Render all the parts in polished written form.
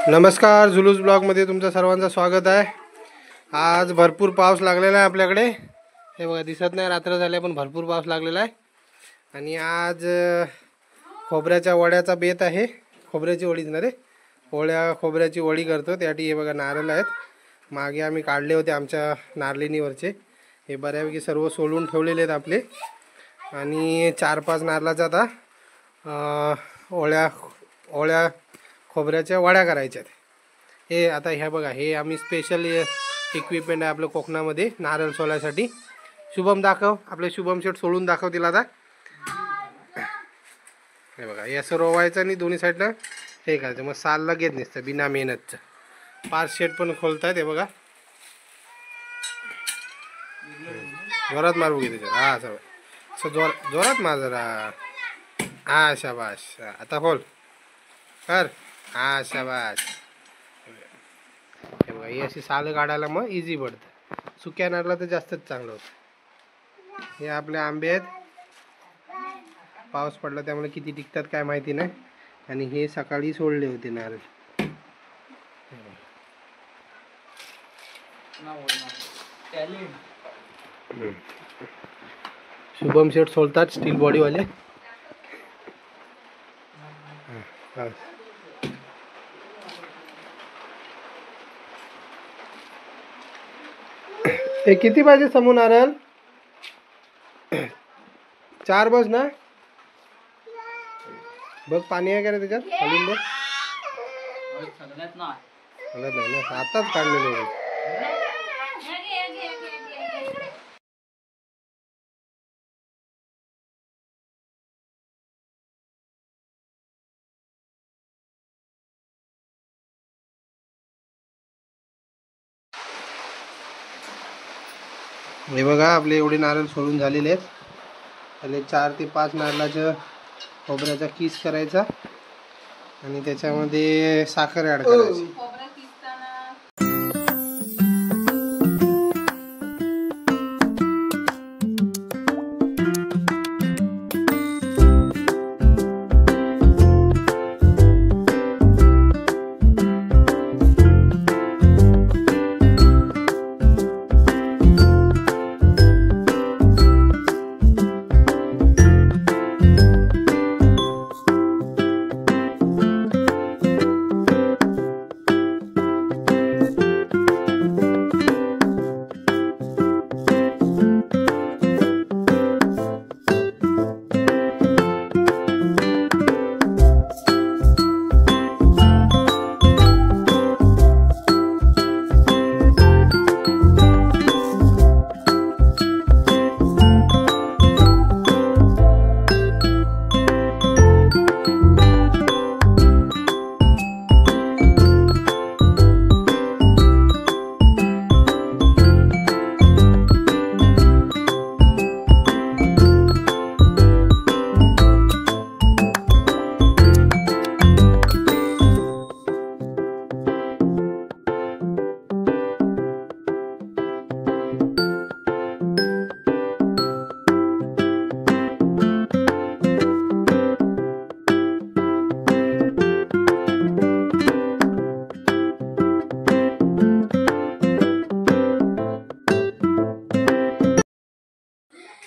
नमस्कार, जुलूस ब्लॉगमध्ये तुमचं सर्वांचं स्वागत आहे। आज भरपूर पाऊस लागलेला आहे आपल्याकडे। हे बघा, दिसत नाही, रात्र झाली पण भरपूर पाऊस लागलेला आहे। आणि आज खोबऱ्याच्या वड्याचा बेत आहे। खोबऱ्याची वडीच ना रे, खोबऱ्याची वडी करतो। त्यासाठी हे बघा नारळ आहेत, मागे आम्ही काढले होते आमच्या नारळीनीवरचे। हे बऱ्यापैकी सर्व सोलून ठेवलेले आहेत आपले। आणि 4-5 नारळाचा आता ओळ्या खोबऱ्याच्या वड्या करायच्या आहेत। हे आता ह्या बघा, हे आम्ही स्पेशल इक्विपमेंट आहे आपलं कोकणामध्ये नारळ सोलायसाठी। शुभम दाखव, आपले शुभम शेट सोडून दाखव तिला आता। हे बघा, हे असं रोवायचं आणि दोन्ही साईडला हे करायचं, मग साल लगेच नसतं बिना मेहनतचं। 5 शेट पण खोलतात। हे बघा, जोरात मारू घे त्याच्यात। हा असं जोरात मार जरा। हा शाबाश, आता खोल कर। हा शाबाश। हे बघा, ही अशी साल काढायला मग इझी पडतं। सुक्या नारळाला तर जास्तच चांगलं होतं। हे आपले आंबे आहेत, पाऊस पडला त्यामुळे किती टिकतात काय माहिती नाही। आणि हे सकाळी सोडले होते नारळ। शुभम शेट सोलतात, स्टील बॉडीवाले। हे किती पाहिजे समूह नारळ? 4 बस ना? बघ पाणी आहे का रे त्याच्यात? खालून बघ। हलत नाही ना, आताच काढलेलं होतं। हे बघा, आपले एवढे नारळ सोडून झालेले आहेत। आणि 4 ते 5 नारळाचं खोबऱ्याचा किस करायचा आणि त्याच्यामध्ये साखर ॲड करायची।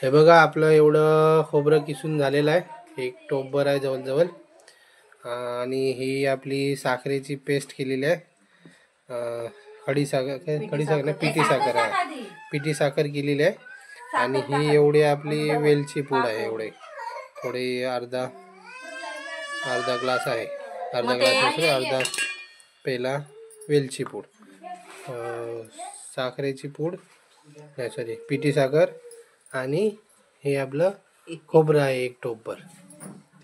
हे बघा, आपलं एवढं खोबरं किसून झालेलं आहे। 1 टोपभर आहे जवळजवळ। आणि ही आपली साखरेची पेस्ट केलेली आहे। खडी साखर ना, पिठी साखर आहे, पिठी साखर केलेली आहे। आणि ही एवढी आपली वेलची पूड आहे, एवढे थोडे अर्धा ग्लास आहे। अर्धा पेला वेलची पूड, साखरेची पूड नाही, सॉरी, पिठी साखर। आणि हे आपलं खोबरं आहे 1 टोपभर।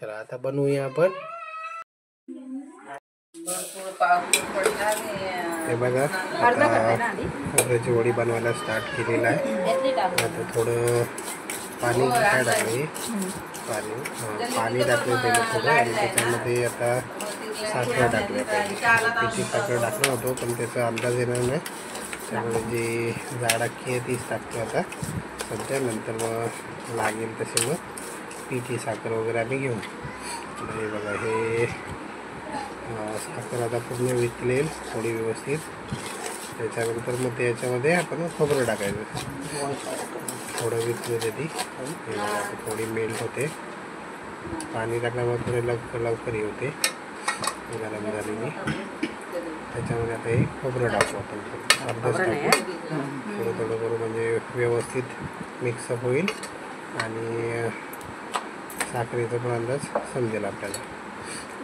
चला आता बनवूया आपण। हे बघा, आता खोबऱ्याची वडी बनवायला स्टार्ट केलेला आहे। आता थोडं पाणी काय टाकले, पाणी टाकलं त्याला थोडं। आणि त्याच्यामध्ये आता साखर टाकली पाहिजे। पिठी साखर टाकलं होतं पण त्याचा अंदाज येणार नाही, त्यामुळे जी जाड अख्खी आहे तीच टाकतो आता सध्या। नंतर मग लागेल तसे मग पिठी साखर वगैरे आम्ही घेऊ। हे बघा, हे साखर आता पूर्ण वितलेल थोडी व्यवस्थित. त्याच्यानंतर मग त्याच्यामध्ये आपण खोबरं टाकायचं. थोडं वितलं ती थोडी मेल्ट होते. पाणी टाकल्यामुळे थोडे लवकर हे होते गरम झालेली. त्याच्यामध्ये आता हे खोबरं टाकू आपण. अर्धच टाकू. थोडं करू म्हणजे व्यवस्थित मिक्सअप होईल आणि साखरेचा पण अंदाज समजेल आपल्याला.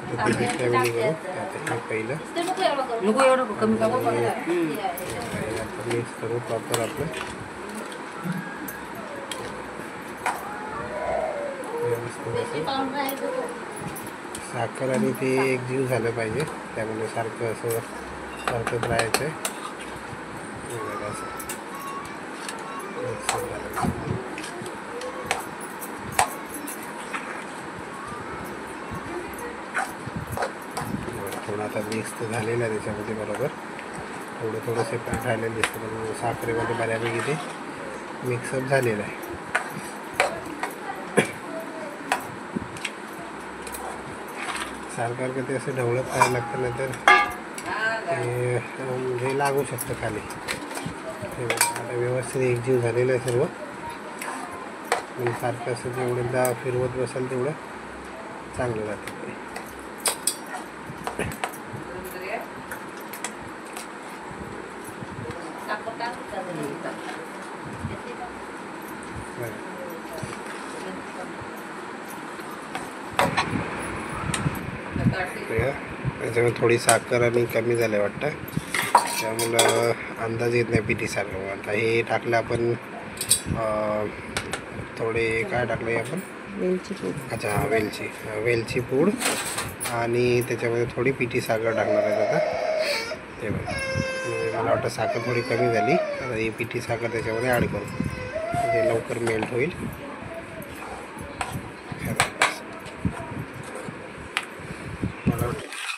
त्यावेळी करू. आता हे पहिलं आता मिक्स करू प्रॉपर आपलं साखर आणि ते एकजीव झालं पाहिजे. त्यामुळे सारखं असं सारखंच राहायचं आहे. थोडं आता मिक्स तर झालेलं आहे त्याच्यामध्ये बरोबर. थोडं सेपरेट राहिलेलं दिसतं पण साखरेमध्ये बऱ्यापैकी ते मिक्सअप झालेलं आहे. सारखं ते असं ढवळत करायला लागतं नाहीतर हे लागू शकतं खाली. आता व्यवस्थित एकजीव झालेलं आहे सर्व. आणि सारखं असं जेवढं फिरवत बसाल तेवढं चांगलं राहतं ते. त्याच्यामुळे थोडी साखर आणि कमी झालं वाटतं. त्यामुळं अंदाज येत नाही पिठी साखर. आता हे टाकलं आपण थोडे काय टाकलं आहे आपण वेलची पूड. अच्छा वेलची पूड आणि त्याच्यामध्ये थोडी पिठी साखर टाकणार आहे आता. ते बघा मला वाटतं साखर थोडी कमी झाली. आता ही पिठी साखर त्याच्यामध्ये ॲड करू म्हणजे लवकर मेल्ट होईल.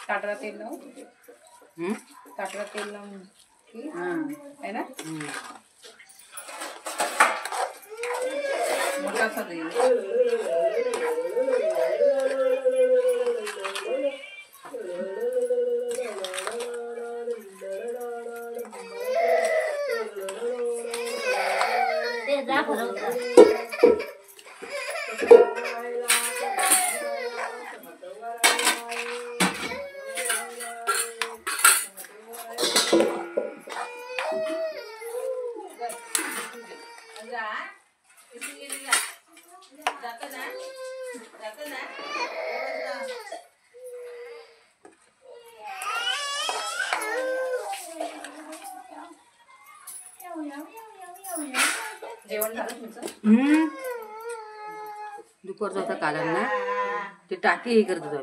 ताटरा तेल लावून ताटरा तेल लावून है ना मोठा सा दे. जेवण झालं तुमचं? दुपारचा होता काढा ना ते टाकी हे करत होतो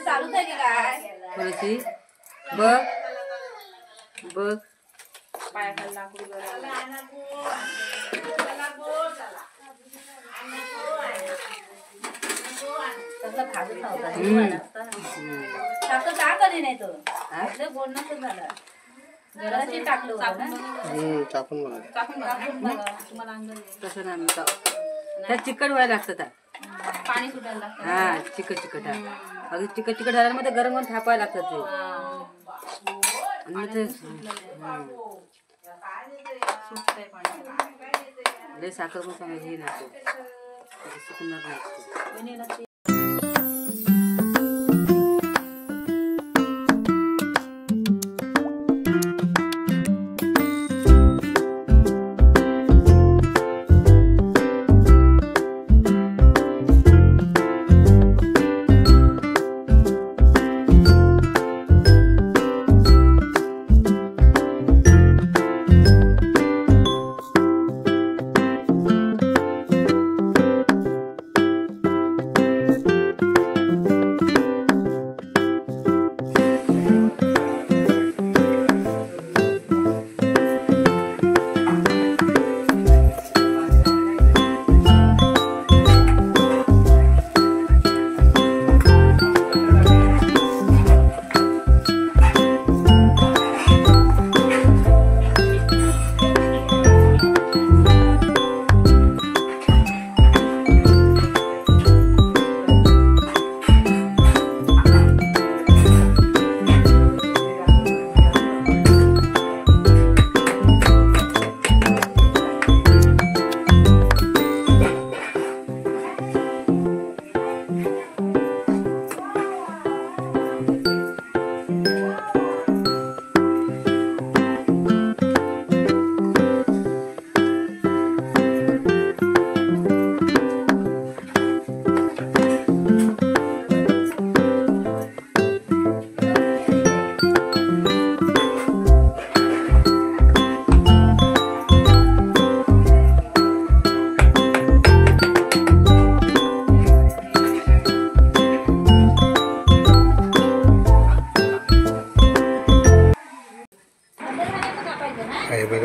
चालूच आहे काय थोडीशी बघ बघ पायाखाली लाकूड नाही तो बोलणं झालं. जराशी टाकलं टाकून तसं नाही त्यात चिकट व्हायला लागतं पाणी सुटायला लागतं. हा चिकट अगदी चिकट झाल्यामध्ये गरम गरम थापायला लागतं ते आणि ते लय साखर पण सांगायची लागतो सुकणार नाही.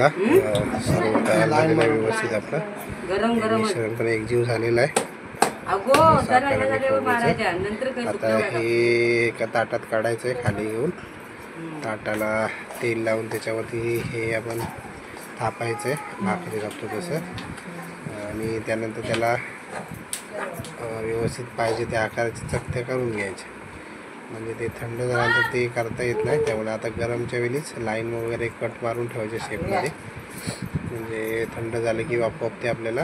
बघा सर्व तयार झालेलं आहे व्यवस्थित. आपलं गरम गरम मिश्रण पण एकजीव झालेलं आहे. अगो जरा हे झाल्यावर मारायच्या नंतर काही आता हे एका ताटात काढायचं आहे खाली घेऊन. ताटाला तेल लावून त्याच्यावरती हे आपण थापायचं आहे भाकरी थापतो तसं. आणि त्यानंतर त्याला व्यवस्थित पाहिजे त्या आकाराच्या चकत्या करून घ्यायच्या. म्हणजे ते थंड झाल्यानंतर ते करता येत नाही. त्यामुळे आता गरमच्या वेळीच लाईन वगैरे कट मारून ठेवायच्या शेपमध्ये. म्हणजे थंड झालं की आपोआप ते आपल्याला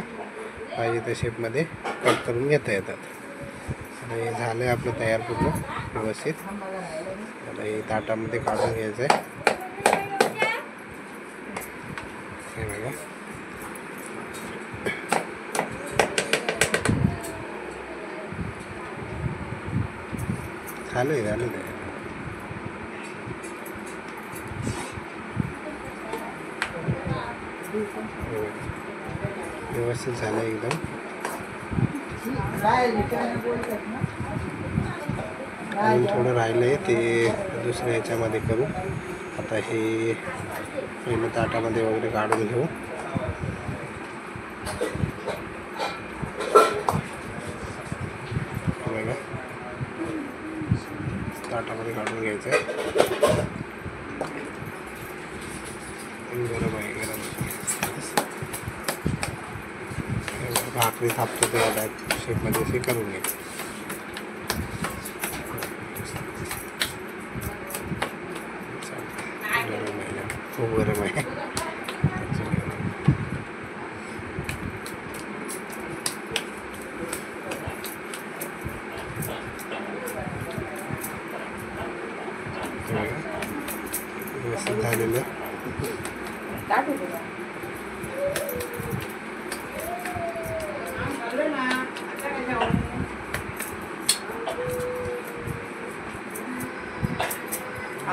पाहिजे त्या शेपमध्ये कट करून घेता येतात. आता हे झालं आहे आपलं तयार पूर्ण व्यवस्थित. आता हे ताटामध्ये काढून घ्यायचं आहे. हे बघा झालं आहे व्यवस्थित झालं एकदम. आणि थोडं राहिलं आहे ते दुसऱ्या ह्याच्यामध्ये करू. आता हे पहिलं ताटामध्ये वगैरे काढून घेऊ. बघा ताटामध्ये काढून घ्यायचं आहे. गरम आहे गरम. भाकरी थापतो त्या शेपमध्ये असे करून घ्यायचं. गरम आहे खूप गरम आहे. व्यवस्थित झालेलं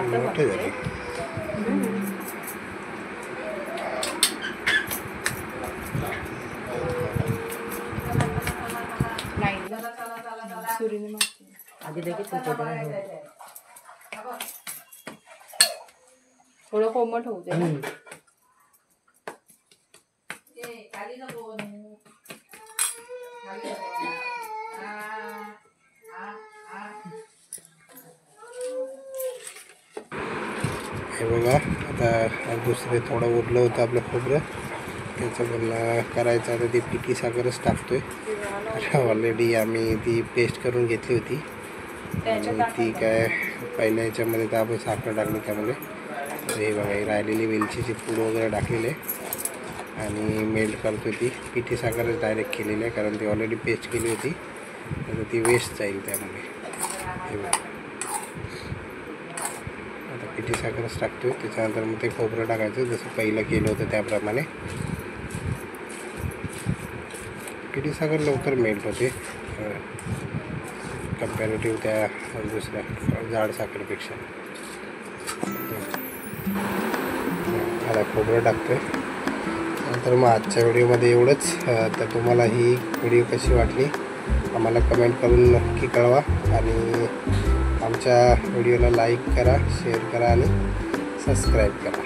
मोठे झाले. आधी लगेच थोडं कोमट होऊ दे. हे बघा आता दुसरे थोडं उरलं होतं आपलं खोबरं. त्याचं पण करायचं. आता ती पिठी साखरच टाकतोय. ऑलरेडी आम्ही ती पेस्ट करून घेतली होती. आणि ती काय पहिल्या ह्याच्यामध्ये तर आपण साखर टाकली त्यामुळे. हे बघा ही राहिलेली वेलचीची पूड वगैरे टाकलेली आहे आणि मेल्ट करतो. ती पिठी साखरच डायरेक्ट केलेली आहे कारण ती ऑलरेडी पेस्ट केली होती. तर ती वेस्ट जाईल त्यामुळे. हे बघा आता पिठी साखरच टाकतो. त्याच्यानंतर मग ते खोबरं टाकायचं जसं पहिलं केलं होतं त्याप्रमाणे. पिठी साखर लवकर मेल्ट होते कम्पॅरेटिव्ह त्या दुसऱ्या जाड साखरेपेक्षा. आता खोबरं टाकतो आहे. नंतर मग आजच्या व्हिडिओमध्ये एवढंच. तर तुम्हाला ही व्हिडिओ कशी वाटली आम्हाला कमेंट करून नक्की कळवा. आणि आमच्या व्हिडिओला लाईक करा, शेअर करा आणि सबस्क्राईब करा.